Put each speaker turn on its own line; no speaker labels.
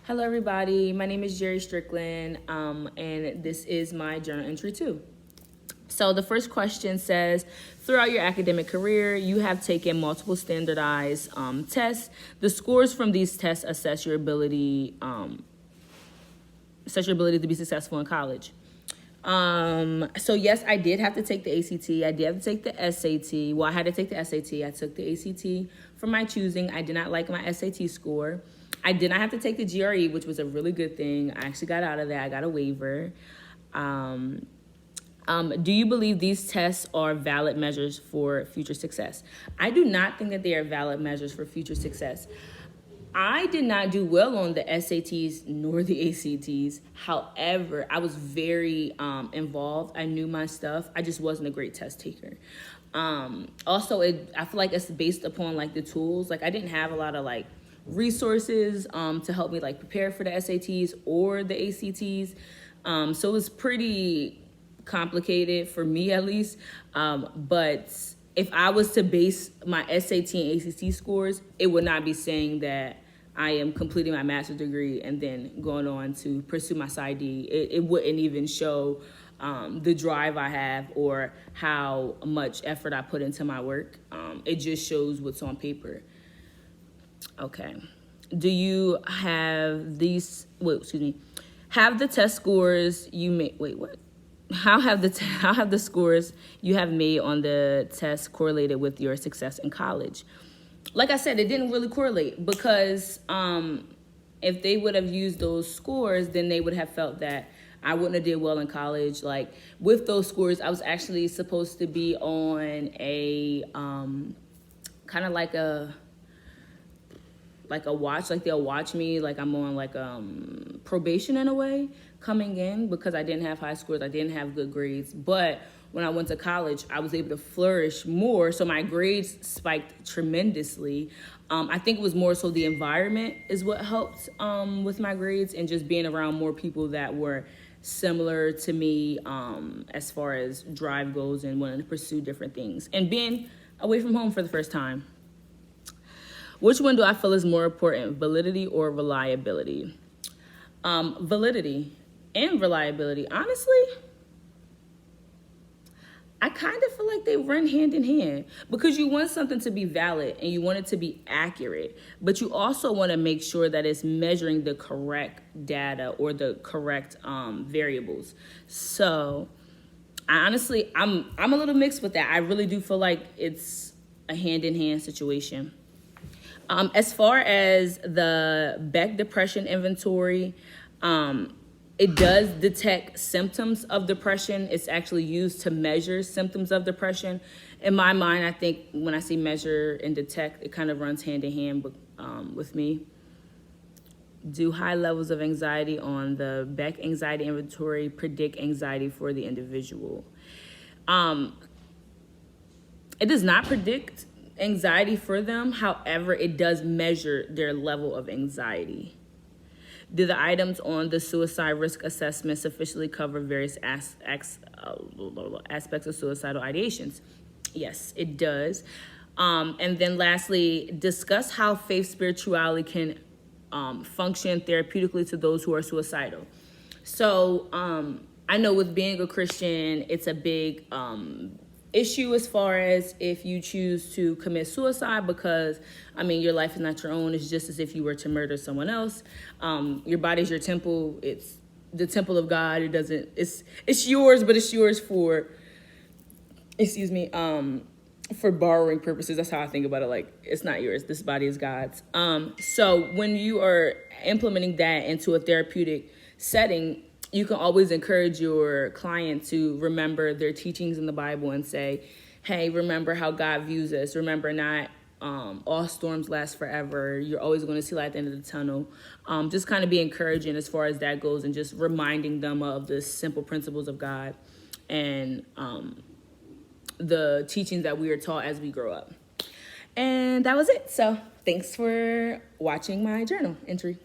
Hello, everybody. My name is Jerry Strickland, and this is my journal entry too. So the first question says, throughout your academic career, you have taken multiple standardized tests. The scores from these tests assess your ability to be successful in college. So yes, I did have to take the ACT. I did have to take the SAT. Well, I had to take the SAT. I took the ACT for my choosing. I did not like my SAT score. I did not have to take the GRE, which was a really good thing. I actually got out of that. I got a waiver. Do you believe these tests are valid measures for future success? I do not think that they are valid measures for future success. I did not do well on the SATs nor the ACTs. However, I was very involved. I knew my stuff. I just wasn't a great test taker. Also, I feel like it's based upon like the tools. Like I didn't have a lot of like resources to help me like prepare for the SATs or the ACTs. So it was pretty complicated for me at least. But if I was to base my SAT and ACT scores, it would not be saying that I am completing my master's degree and then going on to pursue my PsyD. It wouldn't even show the drive I have or how much effort I put into my work. It just shows what's on paper. Okay. Do you have these, have the test scores you made, How have the scores you have made on the test correlated with your success in college? Like I said, it didn't really correlate because if they would have used those scores, then they would have felt that I wouldn't have did well in college. Like with those scores, I was actually supposed to be on a kind of like a watch, like they'll watch me like I'm on like probation in a way coming in because I didn't have high scores, I didn't have good grades. But when I went to college, I was able to flourish more, so my grades spiked tremendously. I think it was more so the environment is what helped with my grades and just being around more people that were similar to me as far as drive goes and wanting to pursue different things and being away from home for the first time. Which one do I feel is more important, validity or reliability? Validity and reliability. Honestly, I kind of feel like they run hand in hand because you want something to be valid and you want it to be accurate, but you also want to make sure that it's measuring the correct data or the correct variables. So I'm a little mixed with that. I really do feel like it's a hand-in-hand situation. As far as the Beck Depression Inventory, it does detect symptoms of depression. It's actually used to measure symptoms of depression. In my mind, I think when I say measure and detect, it kind of runs hand in hand with me. Do high levels of anxiety on the Beck Anxiety Inventory predict anxiety for the individual? It does not predict anxiety for them. However, it does measure their level of anxiety. Do the items on the suicide risk assessment sufficiently cover various aspects of suicidal ideations? Yes, it does. And then lastly, discuss how faith spirituality can function therapeutically to those who are suicidal. So I know with being a Christian, it's a big issue as far as if you choose to commit suicide because, your life is not your own. It's just as if you were to murder someone else. Your body's your temple. It's the temple of God. It's yours, but it's yours for borrowing purposes. That's how I think about it. Like, it's not yours. This body is God's. So when you are implementing that into a therapeutic setting, you can always encourage your client to remember their teachings in the Bible and say, hey, remember how God views us. Remember not all storms last forever. You're always going to see light at the end of the tunnel. Just kind of be encouraging as far as that goes and just reminding them of the simple principles of God and the teachings that we are taught as we grow up. And that was it. So thanks for watching my journal entry.